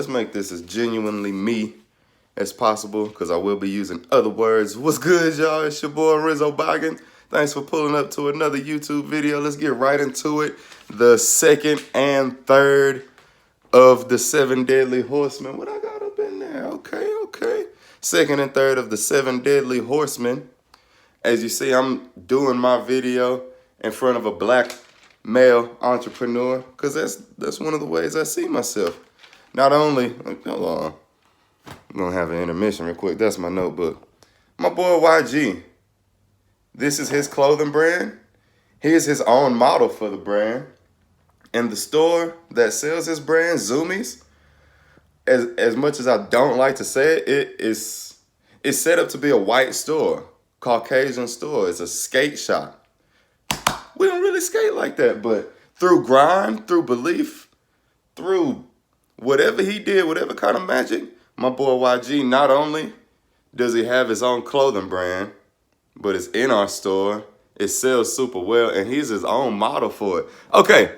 Let's make this as genuinely me as possible, because I will be using other words. What's good, y'all? It's your boy Rizzo Boggin. Thanks for pulling up to another YouTube video. Let's get right into it. The second and third of the 7 deadly horsemen. What I got up in there? Okay. Second and third of the 7 deadly horsemen. As you see, I'm doing my video in front of a black male entrepreneur, because that's one of the ways I see myself. Not only, hold on, I'm gonna have an intermission real quick. That's my notebook. My boy YG. This is his clothing brand. Here's his own model for the brand. And the store that sells his brand, Zoomies, as much as I don't like to say it, it's set up to be a white store, Caucasian store. It's a skate shop. We don't really skate like that, but through grind, through belief, through whatever he did, whatever kind of magic, my boy YG, not only does he have his own clothing brand, but it's in our store. It sells super well, and he's his own model for it. Okay,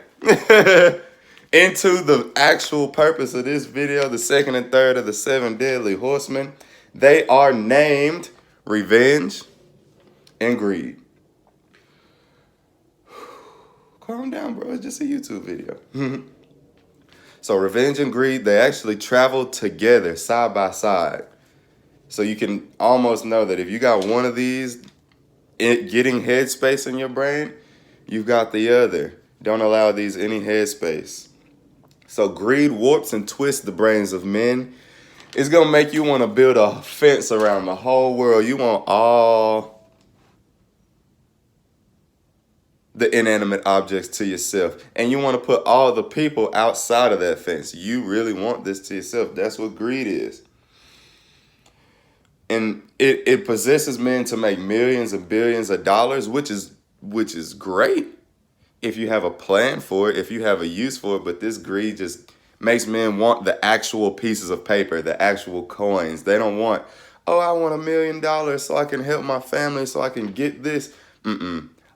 into the actual purpose of this video, the second and third of the 7 deadly horsemen. They are named Revenge and Greed. Calm down, bro. It's just a YouTube video. So Revenge and Greed, they actually travel together, side by side. So you can almost know that if you got one of these getting headspace in your brain, you've got the other. Don't allow these any headspace. So greed warps and twists the brains of men. It's going to make you want to build a fence around the whole world. You want all the inanimate objects to yourself. And you want to put all the people outside of that fence. You really want this to yourself. That's what greed is. And it possesses men to make millions and billions of dollars, which is great if you have a plan for it, if you have a use for it. But this greed just makes men want the actual pieces of paper, the actual coins. They don't want, oh, I want $1 million so I can help my family, so I can get this.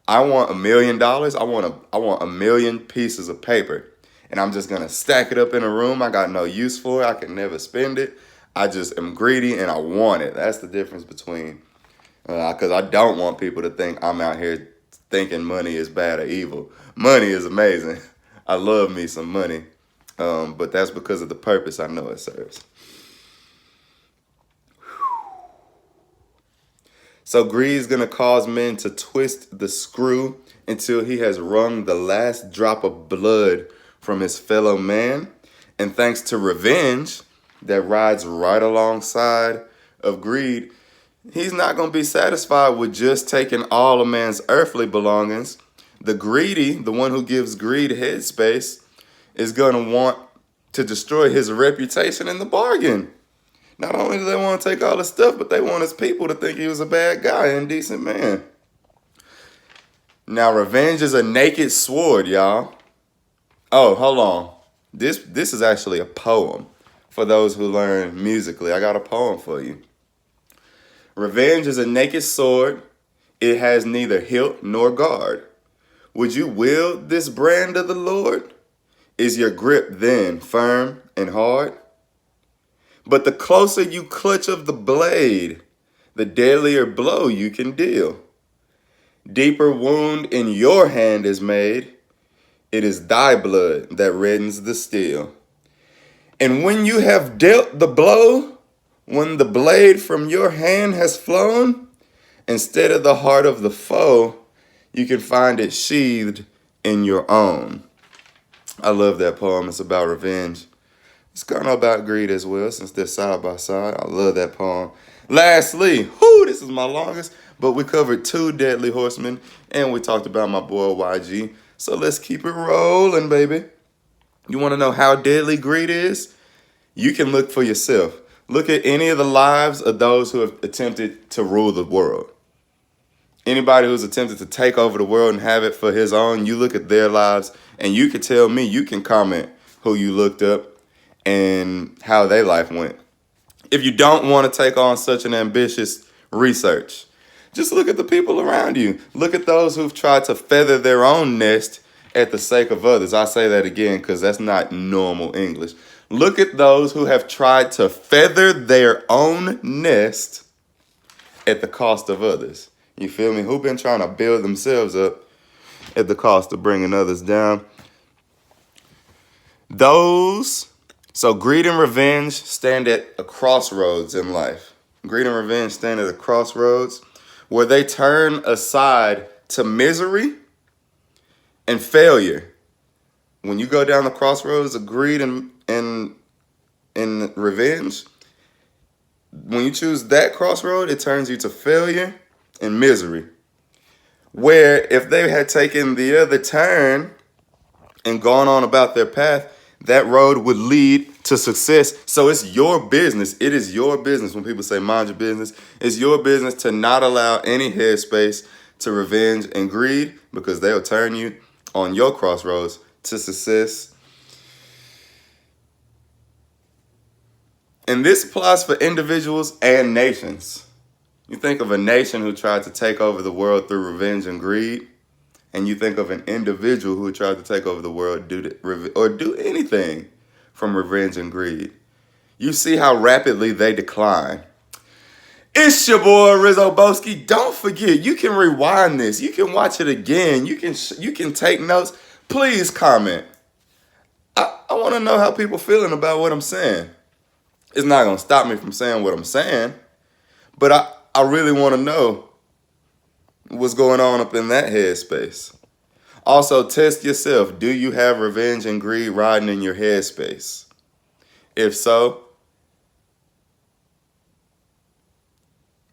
I want $1 million. I want a million pieces of paper, and I'm just gonna stack it up in a room. I got no use for it. I can never spend it. I just am greedy and I want it. That's the difference between, because I don't want people to think I'm out here thinking money is bad or evil. Money is amazing. I love me some money, but that's because of the purpose I know it serves. So greed is going to cause men to twist the screw until he has wrung the last drop of blood from his fellow man. And thanks to revenge that rides right alongside of greed, he's not going to be satisfied with just taking all a man's earthly belongings. The greedy, the one who gives greed headspace, is going to want to destroy his reputation in the bargain. Not only do they want to take all his stuff, but they want his people to think he was a bad guy, an indecent man. Now, revenge is a naked sword, y'all. Oh, hold on. This is actually a poem for those who learn musically. I got a poem for you. Revenge is a naked sword. It has neither hilt nor guard. Would you wield this brand of the Lord? Is your grip then firm and hard? But the closer you clutch of the blade, the deadlier blow you can deal. Deeper wound in your hand is made. It is thy blood that reddens the steel. And when you have dealt the blow, when the blade from your hand has flown, instead of the heart of the foe, you can find it sheathed in your own. I love that poem. It's about revenge. It's kind of about greed as well, since they're side by side. I love that poem. Lastly, this is my longest, but we covered 2 deadly horsemen, and we talked about my boy YG. So let's keep it rolling, baby. You want to know how deadly greed is? You can look for yourself. Look at any of the lives of those who have attempted to rule the world. Anybody who's attempted to take over the world and have it for his own, you look at their lives, and you can tell me, you can comment who you looked up and how their life went. If you don't want to take on such an ambitious research, just look at the people around you. Look at those who've tried to feather their own nest at the sake of others. I say that again because that's not normal English. Look at those who have tried to feather their own nest at the cost of others. You feel me? Who been trying to build themselves up at the cost of bringing others down? So greed and revenge stand at a crossroads in life. Greed and revenge stand at a crossroads where they turn aside to misery and failure. When you go down the crossroads of greed and revenge, when you choose that crossroad, it turns you to failure and misery. Where if they had taken the other turn and gone on about their path, that road would lead to success. So it's your business. It is your business. When people say mind your business, it's your business to not allow any headspace to revenge and greed, because they'll turn you on your crossroads to success. And this applies for individuals and nations. You think of a nation who tried to take over the world through revenge and greed, and you think of an individual who tried to take over the world or do anything from revenge and greed. You see how rapidly they decline. It's your boy Rizzo Boski. Don't forget, you can rewind this. You can watch it again. You can take notes. Please comment. I want to know how people feeling about what I'm saying. It's not going to stop me from saying what I'm saying, but I really want to know what's going on up in that headspace. Also, test yourself. Do you have revenge and greed riding in your headspace? If so,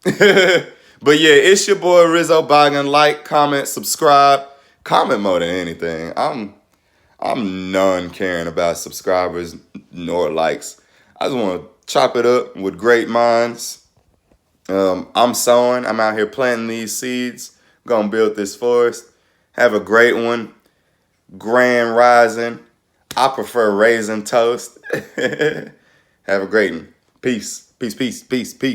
but yeah, it's your boy Rizzo Boggin. Like, comment, subscribe. Comment more than anything. I'm none caring about subscribers nor likes. I just want to chop it up with great minds. I'm sowing. I'm out here planting these seeds. Gonna build this forest. Have a great one. Grand rising. I prefer raisin toast. Have a great one. Peace. Peace, peace, peace, peace.